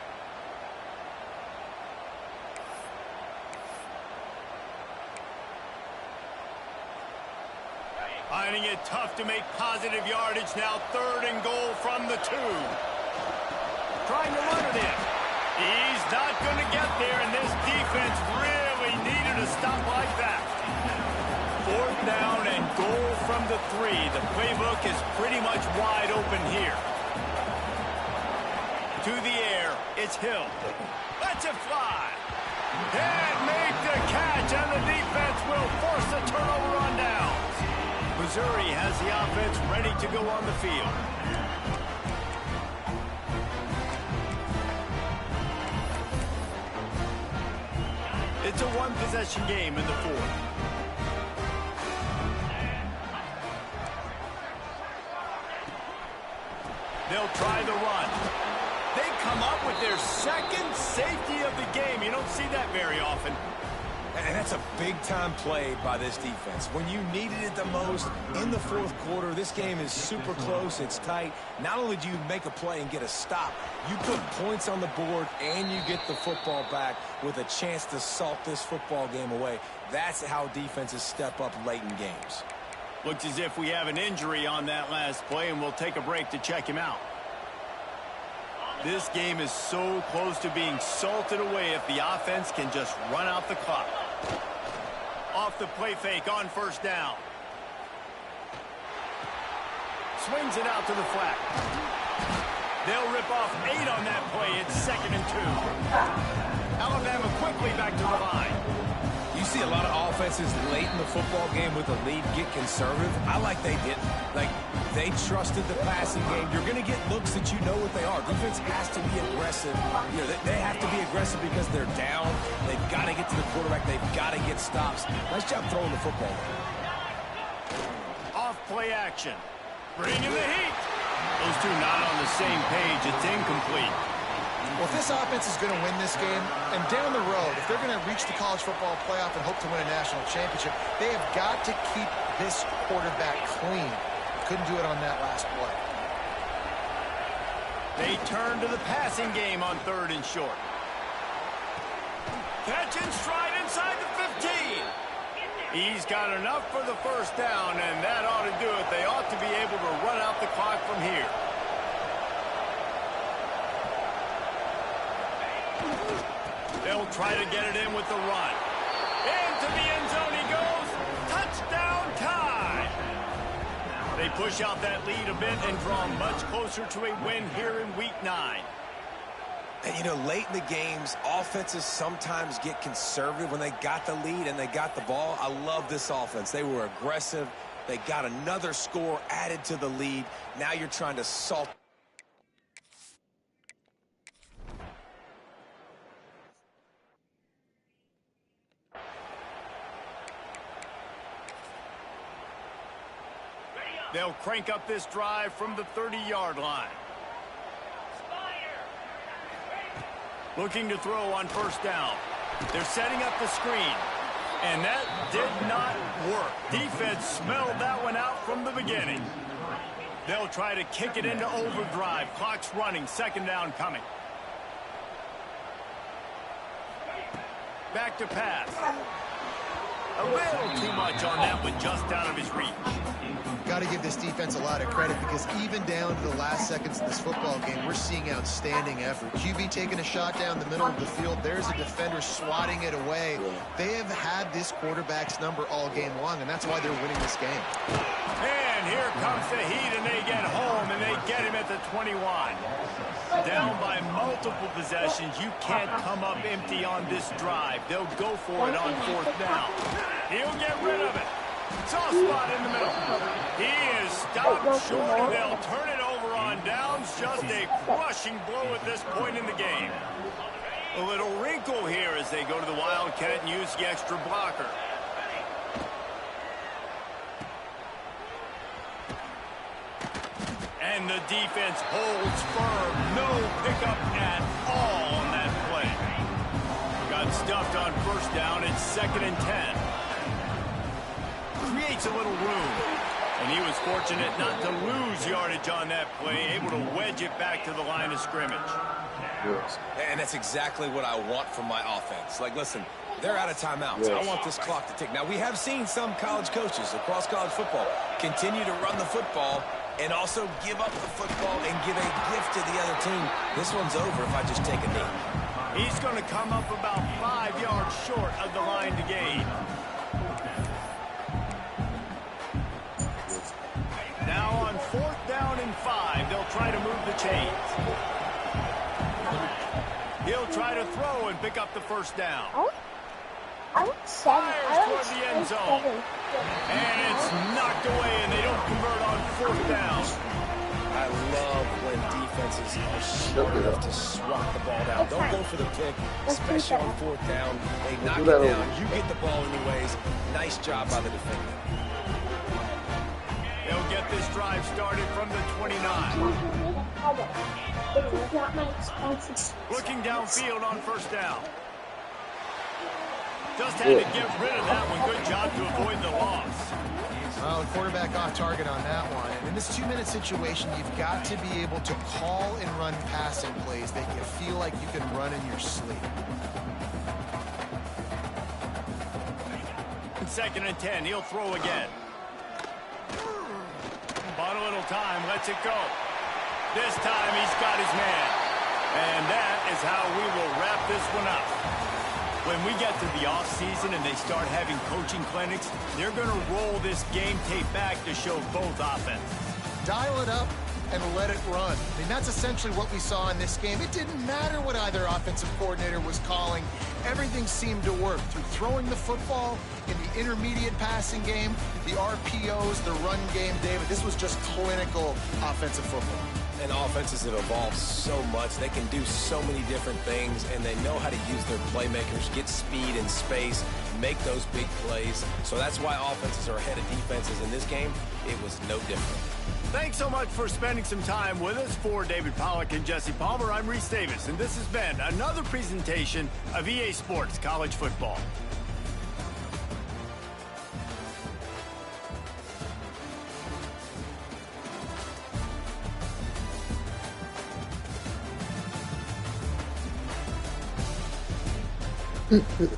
S1: Finding it tough to make positive yardage now. 3rd and goal from the 2. Trying to run it in. He's not going to get there, and this defense really needed a stop like that. 4th down and goal from the 3. The playbook is pretty much wide open here. To the air, it's Hill. Lets it fly. And make the catch, and the defense will force the turnover on downs. Missouri has the offense ready to go on the field. It's a 1-possession game in the 4th. They'll try the run. They come up with their 2nd safety of the game. You don't see that very often.
S3: And that's a big-time play by this defense. When you needed it the most in the 4th quarter, this game is super close. It's tight. Not only do you make a play and get a stop, you put points on the board and you get the football back with a chance to salt this football game away. That's how defenses step up late in games.
S1: Looks as if we have an injury on that last play, and we'll take a break to check him out. This game is so close to being salted away if the offense can just run out the clock. Off the play fake on 1st down. Swings it out to the flat. They'll rip off 8 on that play. It's 2nd and 2. Alabama quickly back to the line.
S3: You see a lot of offenses late in the football game with a lead get conservative. I like they didn't. Like, they trusted the passing game. You're going to get looks that you know what they are. Defense has to be aggressive. You know, they have to be aggressive because they're down. They've got to get to the quarterback. They've got to get stops. Nice job throwing the football.
S1: Off play action. Bringing the heat. Those two not on the same page. It's incomplete.
S2: Well, if this offense is going to win this game, and down the road, if they're going to reach the college football playoff and hope to win a national championship, they have got to keep this quarterback clean. Couldn't do it on that last play.
S1: They turn to the passing game on 3rd and short. Catch and stride inside the 15. He's got enough for the 1st down, and that ought to do it. They ought to be able to run out the clock from here. They'll try to get it in with the run. Into the end zone he goes. Touchdown time. They push out that lead a bit and draw much closer to a win here in Week 9.
S3: And, you know, late in the games, offenses sometimes get conservative when they got the lead and they got the ball. I love this offense. They were aggressive. They got another score added to the lead. Now you're trying to salt.
S1: They'll crank up this drive from the 30-yard line. Looking to throw on first down. They're setting up the screen. And that did not work. Defense smelled that one out from the beginning. They'll try to kick it into overdrive. Clock's running. Second down coming. Back to pass. A little too much on that one, just out of his reach.
S2: Got to give this defense a lot of credit because even down to the last seconds of this football game, we're seeing outstanding effort. QB taking a shot down the middle of the field. There's a defender swatting it away. They have had this quarterback's number all game long, and that's why they're winning this game.
S1: And here comes the heat, and they get home, and they get him at the 21. Down by multiple possessions. You can't come up empty on this drive. They'll go for it on fourth down. He'll get rid of it. Soft spot in the middle. He is stopped short, and they'll turn it over on downs. Just a crushing blow at this point in the game. A little wrinkle here as they go to the Wildcat and use the extra blocker. And the defense holds firm. No pickup at all on that play. Got stuffed on first down. It's 2nd and 10. Creates a little room. And he was fortunate not to lose yardage on that play, able to wedge it back to the line of scrimmage.
S3: And that's exactly what I want from my offense. Like, listen, they're out of timeouts. I want this clock to tick. Now, we have seen some college coaches across college football continue to run the football and also give up the football and give a gift to the other team. This one's over if I just take a knee.
S1: He's going to come up about 5 yards short of the line to gain. Now on 4th down and 5, they'll try to move the chains. He'll try to throw and pick up the first down. Fires toward the end zone. And it's knocked away, and they don't convert on 4th down.
S3: I love when defenses are smart enough to swat the ball down. Don't go for the pick, especially on 4th down. They knock it down. You get the ball anyways. Nice job by the defender.
S1: They'll get this drive started from the 29. Looking downfield on first down. Just had to get rid of that one. Good job to avoid the loss.
S2: Well, the quarterback off target on that one. And in this 2-minute situation, you've got to be able to call and run passing plays that you feel like you can run in your sleep.
S1: 2nd and 10. He'll throw again. Bought a little time. Lets it go. This time he's got his man. And that is how we will wrap this one up. When we get to the offseason and they start having coaching clinics, they're going to roll this game tape back to show both offenses.
S2: Dial it up and let it run. I mean, that's essentially what we saw in this game. It didn't matter what either offensive coordinator was calling. Everything seemed to work through throwing the football in the intermediate passing game, the RPOs, the run game. David, this was just clinical offensive football.
S3: And offenses have evolved so much. They can do so many different things, and they know how to use their playmakers, get speed and space, make those big plays. So that's why offenses are ahead of defenses in this game. It was no different.
S1: Thanks so much for spending some time with us. For David Pollack and Jesse Palmer, I'm Reese Davis, and this has been another presentation of EA Sports College Football.
S5: Mm-hmm.